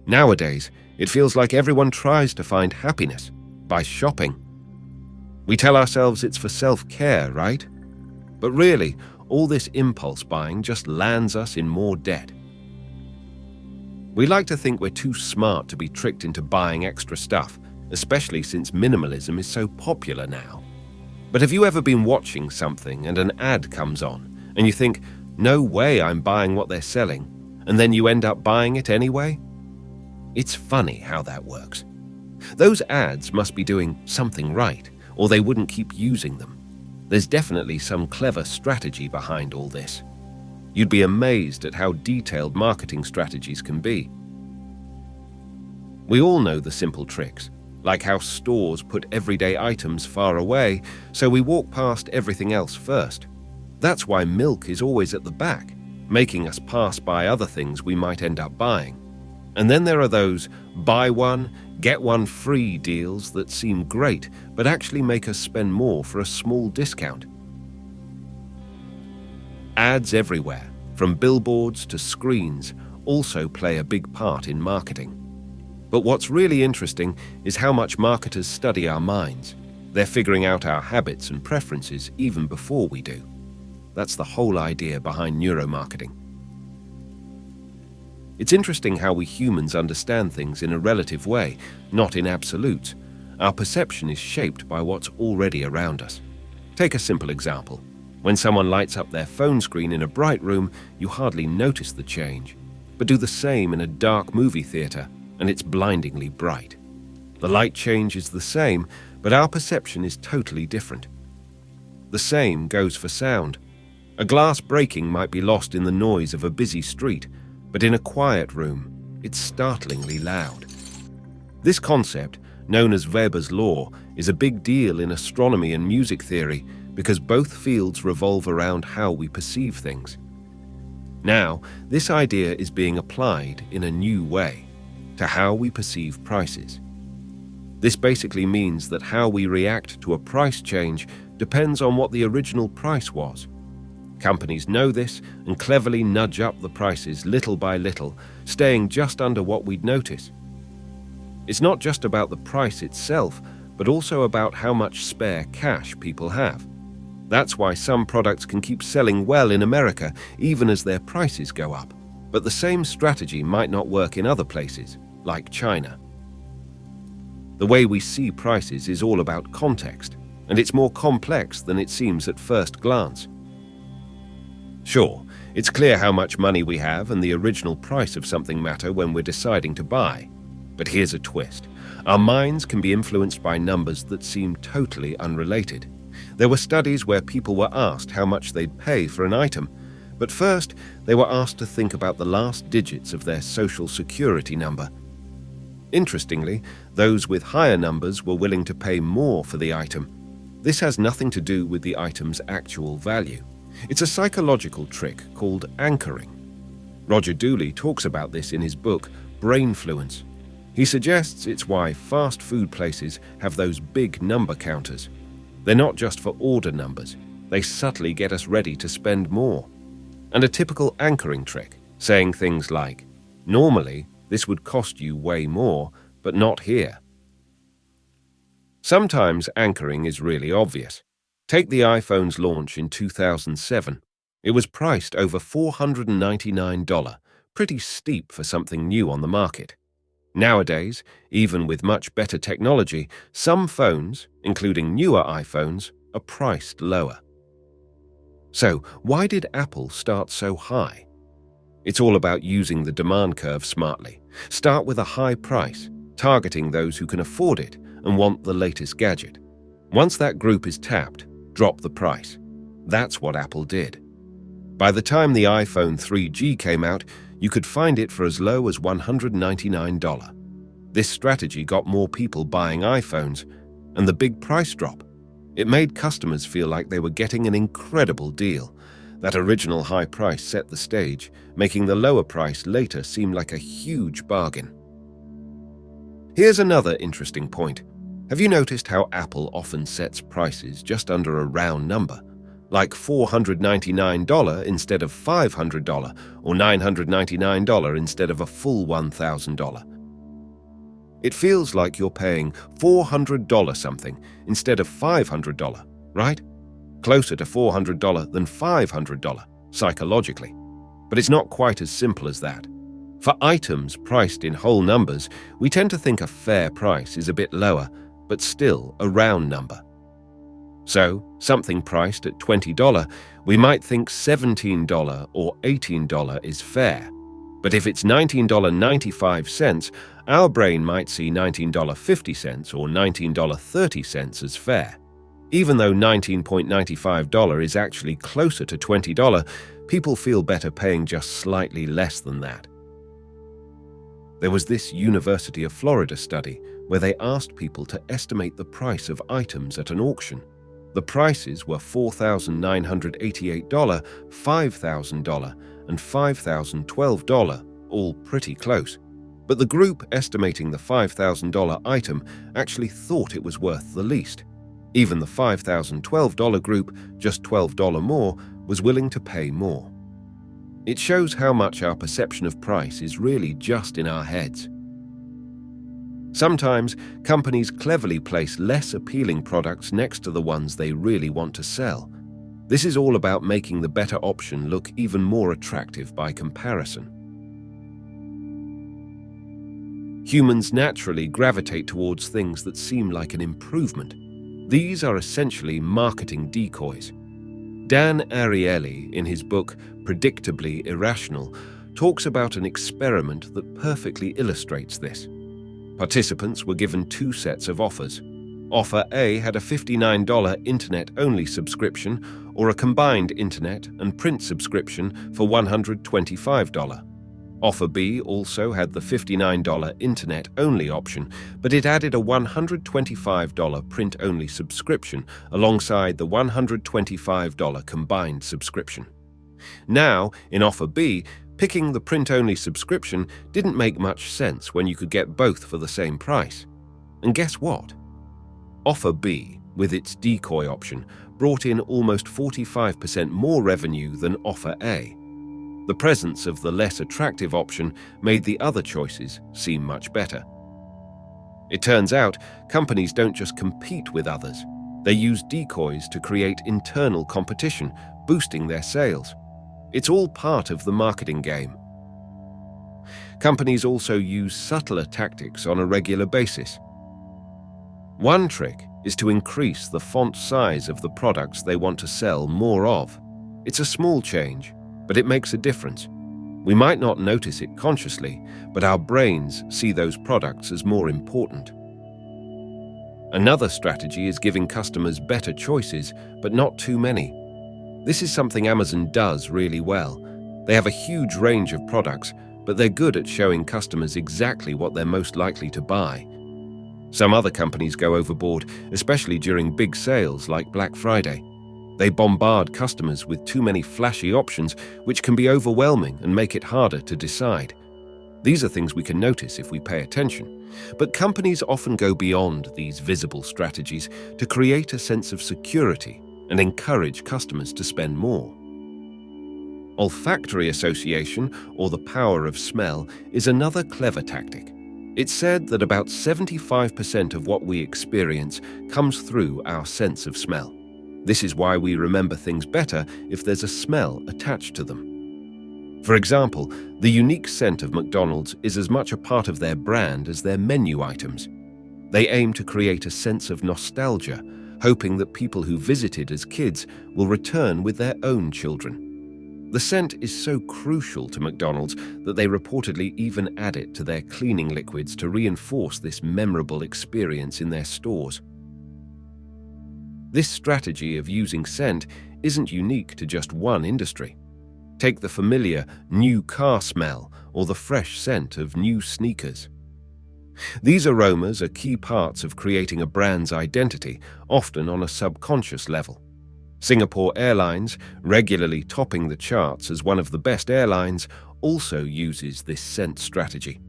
Nowadays, it feels like everyone tries to find happiness by shopping. We tell ourselves it's for self-care, right? But really, all this impulse buying just lands us in more debt. We like to think we're too smart to be tricked into buying extra stuff, especially since minimalism is so popular now. But have you ever been watching something and an ad comes on, and you think, no way I'm buying what they're selling, and then you end up buying it anyway? It's funny how that works. Those ads must be doing something right, or they wouldn't keep using them. There's definitely some clever strategy behind all this. You'd be amazed at how detailed marketing strategies can be. We all know the simple tricks, like how stores put everyday items far away, so we walk past everything else first. That's why milk is always at the back, making us pass by other things we might end up buying. And then there are those buy one, get one free deals that seem great, but actually make us spend more for a small discount. Ads everywhere, from billboards to screens, also play a big part in marketing. But what's really interesting is how much marketers study our minds. They're figuring out our habits and preferences even before we do. That's the whole idea behind neuromarketing. It's interesting how we humans understand things in a relative way, not in absolutes. Our perception is shaped by what's already around us. Take a simple example. When someone lights up their phone screen in a bright room, you hardly notice the change. But do the same in a dark movie theater, and it's blindingly bright. The light change is the same, but our perception is totally different. The same goes for sound. A glass breaking might be lost in the noise of a busy street, but in a quiet room, it's startlingly loud. This concept, known as Veras Law, is a big deal in astronomy and music theory because both fields revolve around how we perceive things. Now, this idea is being applied in a new way to how we perceive prices. This basically means that how we react to a price change depends on what the original price was. Companies know this and cleverly nudge up the prices little by little, staying just under what we'd notice. It's not just about the price itself, but also about how much spare cash people have. That's why some products can keep selling well in America, even as their prices go up. But the same strategy might not work in other places, like China. The way we see prices is all about context, and it's more complex than it seems at first glance. Sure, it's clear how much money we have and the original price of something matter when we're deciding to buy. But here's a twist. Our minds can be influenced by numbers that seem totally unrelated. There were studies where people were asked how much they'd pay for an item, but first they were asked to think about the last digits of their social security number. Interestingly, those with higher numbers were willing to pay more for the item. This has nothing to do with the item's actual value. It's a psychological trick called anchoring. Roger Dooley talks about this in his book, Brainfluence. He suggests it's why fast food places have those big number counters. They're not just for order numbers. They subtly get us ready to spend more. And a typical anchoring trick, saying things like, normally, this would cost you way more, but not here. Sometimes anchoring is really obvious. Take the iPhone's launch in 2007. It was priced over $499, pretty steep for something new on the market. Nowadays, even with much better technology, some phones, including newer iPhones, are priced lower. So, why did Apple start so high? It's all about using the demand curve smartly. Start with a high price, targeting those who can afford it and want the latest gadget. Once that group is tapped, drop the price. That's what Apple did. By the time the iPhone 3G came out, you could find it for as low as $199. This strategy got more people buying iPhones, and the big price drop. It made customers feel like they were getting an incredible deal. That original high price set the stage, making the lower price later seem like a huge bargain. Here's another interesting point. Have you noticed how Apple often sets prices just under a round number, like $499 instead of $500 or $999 instead of a full $1,000. It feels like you're paying $400 something instead of $500, right? Closer to $400 than $500 psychologically. But it's not quite as simple as that. For items priced in whole numbers, we tend to think a fair price is a bit lower, but still a round number. So, something priced at $20, we might think $17 or $18 is fair. But if it's $19.95, our brain might see $19.50 or $19.30 as fair. Even though $19.95 is actually closer to $20, people feel better paying just slightly less than that. There was this University of Florida study where they asked people to estimate the price of items at an auction. The prices were $4,988, $5,000, and $5,012, all pretty close. But the group estimating the $5,000 item actually thought it was worth the least. Even the $5,012 group, just $12 more, was willing to pay more. It shows how much our perception of price is really just in our heads. Sometimes, companies cleverly place less appealing products next to the ones they really want to sell. This is all about making the better option look even more attractive by comparison. Humans naturally gravitate towards things that seem like an improvement. These are essentially marketing decoys. Dan Ariely, in his book Predictably Irrational, talks about an experiment that perfectly illustrates this. Participants were given two sets of offers. Offer A had a $59 internet-only subscription or a combined internet and print subscription for $125. Offer B also had the $59 internet-only option, but it added a $125 print-only subscription alongside the $125 combined subscription. Now, in Offer B, picking the print-only subscription didn't make much sense when you could get both for the same price. And guess what? Offer B, with its decoy option, brought in almost 45% more revenue than Offer A. The presence of the less attractive option made the other choices seem much better. It turns out, companies don't just compete with others. They use decoys to create internal competition, boosting their sales. It's all part of the marketing game. Companies also use subtler tactics on a regular basis. One trick is to increase the font size of the products they want to sell more of. It's a small change, but it makes a difference. We might not notice it consciously, but our brains see those products as more important. Another strategy is giving customers better choices, but not too many. This is something Amazon does really well. They have a huge range of products, but they're good at showing customers exactly what they're most likely to buy. Some other companies go overboard, especially during big sales like Black Friday. They bombard customers with too many flashy options, which can be overwhelming and make it harder to decide. These are things we can notice if we pay attention. But companies often go beyond these visible strategies to create a sense of security and encourage customers to spend more. Olfactory association, or the power of smell, is another clever tactic. It's said that about 75% of what we experience comes through our sense of smell. This is why we remember things better if there's a smell attached to them. For example, the unique scent of McDonald's is as much a part of their brand as their menu items. They aim to create a sense of nostalgia, hoping that people who visited as kids will return with their own children. The scent is so crucial to McDonald's that they reportedly even add it to their cleaning liquids to reinforce this memorable experience in their stores. This strategy of using scent isn't unique to just one industry. Take the familiar new car smell or the fresh scent of new sneakers. These aromas are key parts of creating a brand's identity, often on a subconscious level. Singapore Airlines, regularly topping the charts as one of the best airlines, also uses this scent strategy.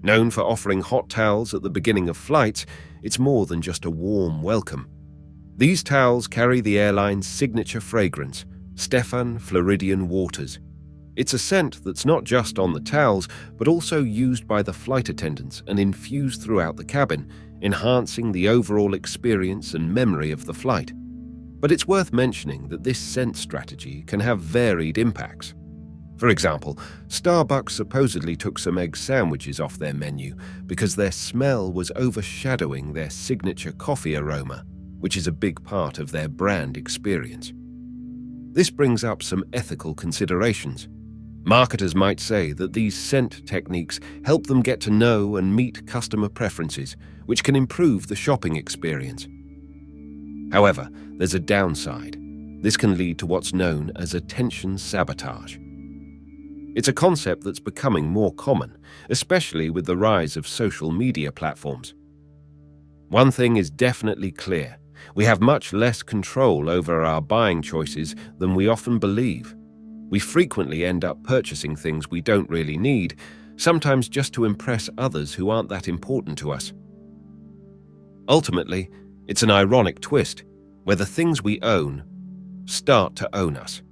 Known for offering hot towels at the beginning of flights, it's more than just a warm welcome. These towels carry the airline's signature fragrance, Stefan Floridian Waters. It's a scent that's not just on the towels, but also used by the flight attendants and infused throughout the cabin, enhancing the overall experience and memory of the flight. But it's worth mentioning that this scent strategy can have varied impacts. For example, Starbucks supposedly took some egg sandwiches off their menu because their smell was overshadowing their signature coffee aroma, which is a big part of their brand experience. This brings up some ethical considerations. Marketers might say that these scent techniques help them get to know and meet customer preferences, which can improve the shopping experience. However, there's a downside. This can lead to what's known as attention sabotage. It's a concept that's becoming more common, especially with the rise of social media platforms. One thing is definitely clear. We have much less control over our buying choices than we often believe. We frequently end up purchasing things we don't really need, sometimes just to impress others who aren't that important to us. Ultimately, it's an ironic twist, where the things we own start to own us.